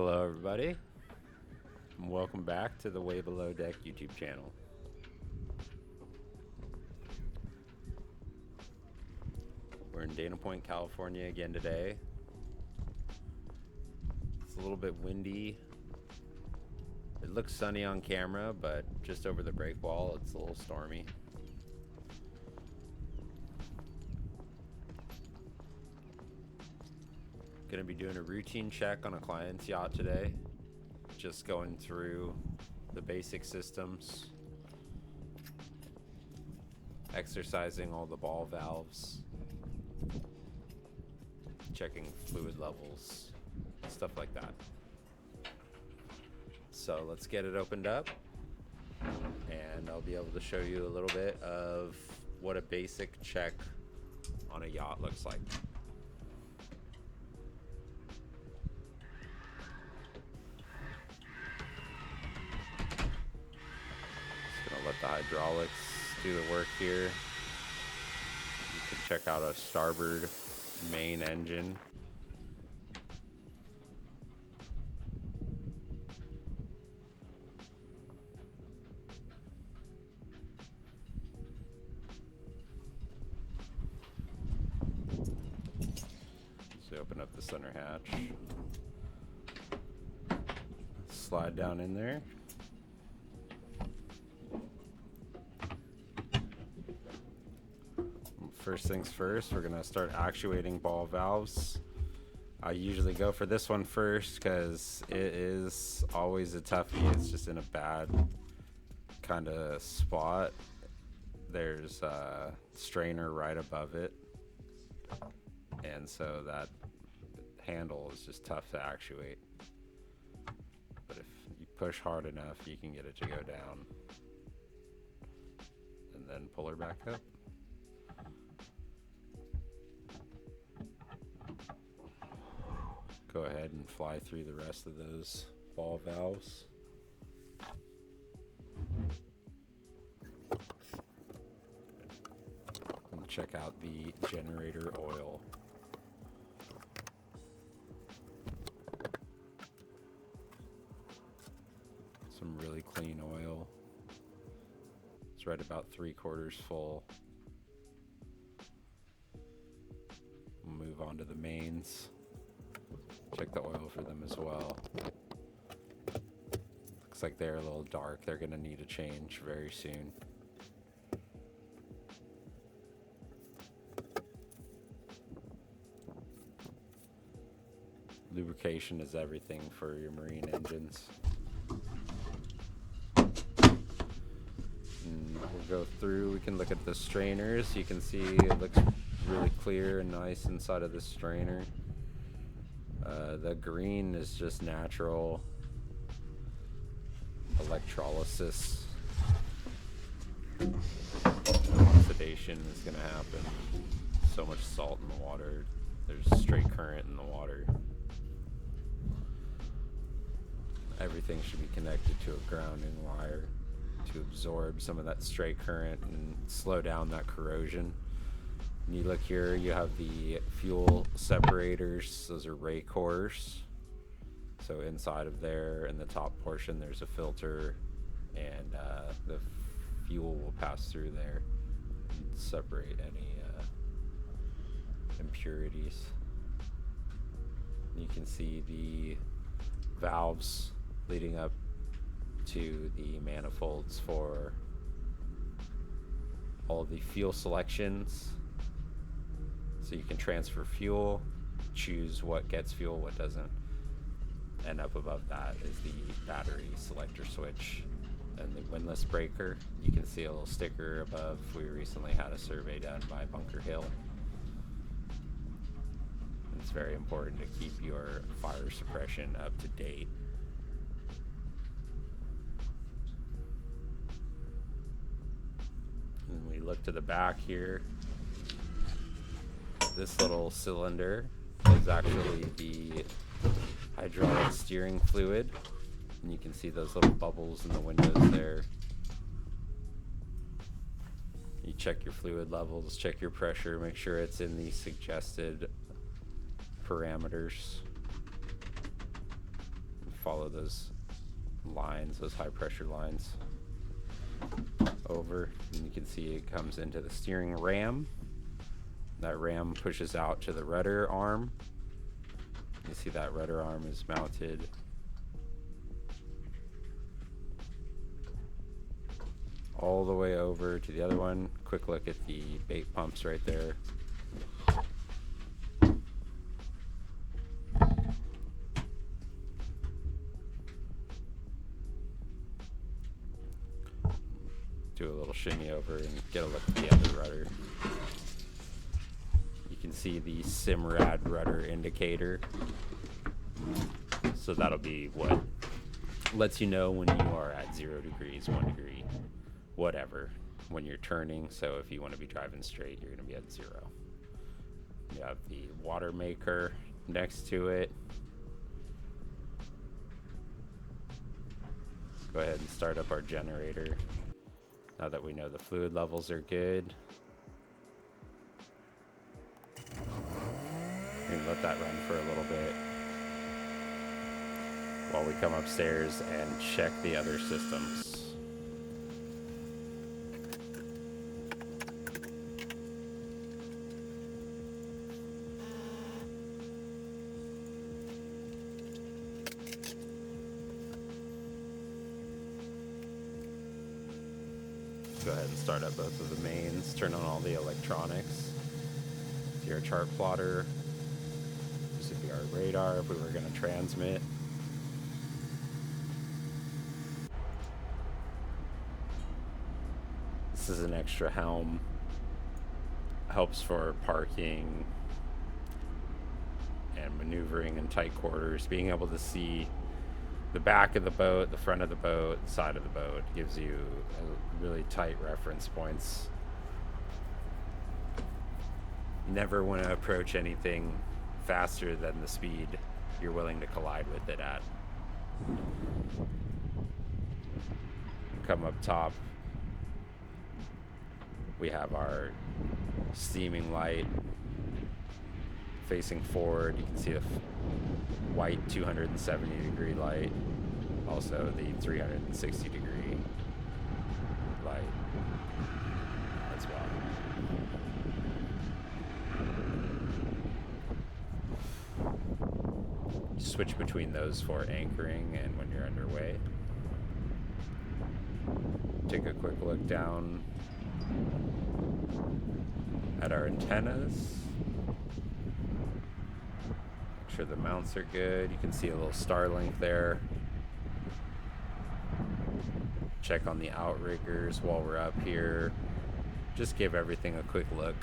Hello everybody, and welcome back to the Way Below Deck YouTube channel. We're in Dana Point, California again today. It's a little bit windy. It looks sunny on camera, but just over the break wall it's a little stormy. Going to be doing a routine check on a client's yacht today. Just going through the basic systems, exercising all the ball valves, checking fluid levels, stuff like that. So let's get it opened up, and I'll be able to show you a little bit of what a basic check on a yacht looks like. Let the hydraulics do the work here. You can check out a starboard main engine. So open up the center hatch, slide down in there. First things first, we're gonna start actuating ball valves. I usually go for this one first because it is always a toughie. It's just in a bad kind of spot. There's a strainer right above it, and so that handle is just tough to actuate. But if you push hard enough, you can get it to go down, and then pull her back up. Go ahead and fly through the rest of those ball valves. And check out the generator oil. Some really clean oil. It's right about 3/4 full. We'll move on to the mains. Check the oil for them as well. Looks like they're a little dark. They're going to need a change very soon. Lubrication is everything for your marine engines. And we'll go through. We can look at the strainers. You can see it looks really clear and nice inside of the strainer. The green is just natural electrolysis. Oxidation is going to happen. So much salt in the water. There's straight current in the water. Everything should be connected to a grounding wire to absorb some of that straight current and slow down that corrosion. And you look here, you have the fuel separators. Those are ray cores. So inside of there, in the top portion, there's a filter, and the fuel will pass through there and separate any impurities. You can see the valves leading up to the manifolds for all the fuel selections. So you can transfer fuel, choose what gets fuel, what doesn't. And up above that is the battery selector switch and the windlass breaker. You can see a little sticker above. We recently had a survey done by Bunker Hill. It's very important to keep your fire suppression up to date. And we look to the back here. This little cylinder is actually the hydraulic steering fluid, and you can see those little bubbles in the windows there. You check your fluid levels, check your pressure, make sure it's in the suggested parameters. follow those lines, those high pressure lines over, and you can see it comes into the steering ram. That ram pushes out to the rudder arm. You see that rudder arm is mounted all the way over to the other one. Quick look at the bait pumps right there. Do a little shimmy over and get a look at the other rudder. You can see the Simrad rudder indicator. So that'll be what lets you know when you are at 0 degrees, 1 degree, whatever, when you're turning. So if you want to be driving straight, you're going to be at 0. You have the water maker next to it. Go ahead and start up our generator. Now that we know the fluid levels are good, we can let that run for a little bit while we come upstairs and check the other systems. Go ahead and start up both of the mains, turn on all the electronics. See our chart plotter. This would be our radar if we were going to transmit. This is an extra helm. Helps for parking and maneuvering in tight quarters. Being able to see the back of the boat, the front of the boat, the side of the boat gives you really tight reference points. Never want to approach anything faster than the speed you're willing to collide with it at. Come up top, we have our steaming light facing forward. You can see the white 270 degree light, also the 360 degree light as well. Switch between those for anchoring and when you're underway. Take a quick look down at our antennas. Make sure the mounts are good. You can see a little Starlink there. Check on the outriggers while we're up here. Just give everything a quick look.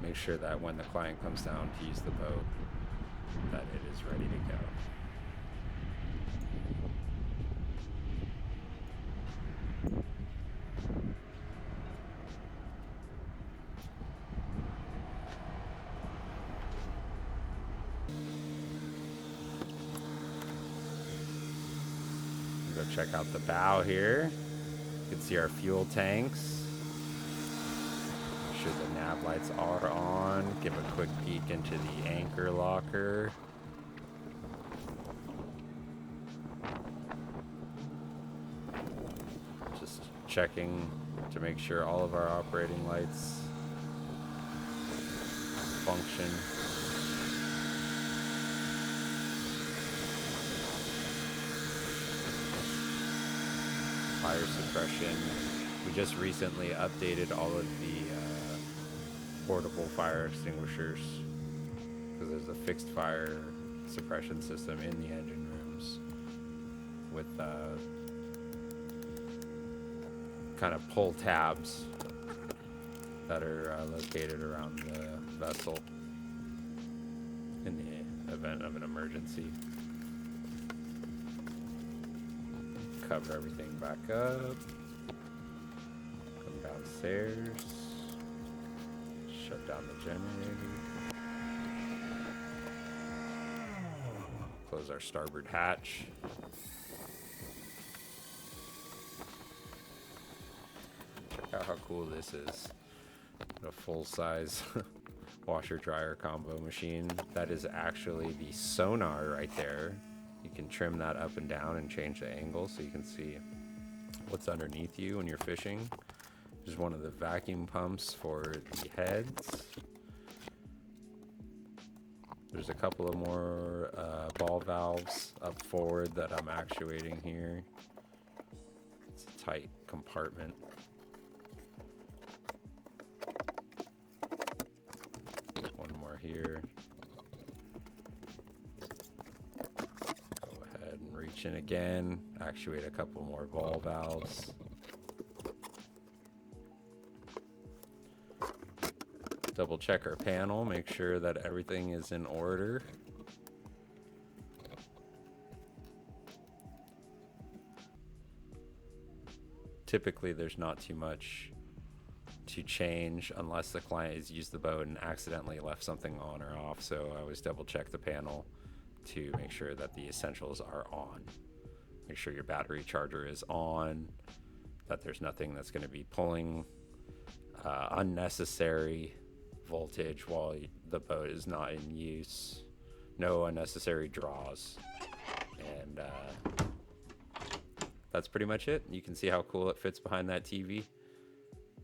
Make sure that when the client comes down to use the boat, that it is ready to go. Go check out the bow here. You can see our fuel tanks. Make sure the nav lights are on. Give a quick peek into the anchor locker. Just checking to make sure all of our operating lights function. Fire suppression. We just recently updated all of the portable fire extinguishers because there's a fixed fire suppression system in the engine rooms with kind of pull tabs that are located around the vessel in the event of an emergency. Cover everything back up. Come downstairs. Shut down the generator. Close our starboard hatch. out how cool this is. A full-size washer dryer combo machine. That is actually the sonar right there. You can trim that up and down and change the angle so you can see what's underneath you when you're fishing. There's one of the vacuum pumps for the heads. There's a couple of more ball valves up forward that I'm actuating here. It's a tight compartment. One more here. Go ahead and reach in again. Actuate a couple more ball valves. Double check our panel, make sure that everything is in order. Typically there's not too much to change unless the client has used the boat and accidentally left something on or off. So I always double check the panel to make sure that the essentials are on. Make sure your battery charger is on, that there's nothing that's going to be pulling unnecessary voltage while the boat is not in use. No unnecessary draws. And that's pretty much it. You can see how cool it fits behind that TV.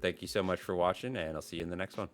Thank you so much for watching, and I'll see you in the next one.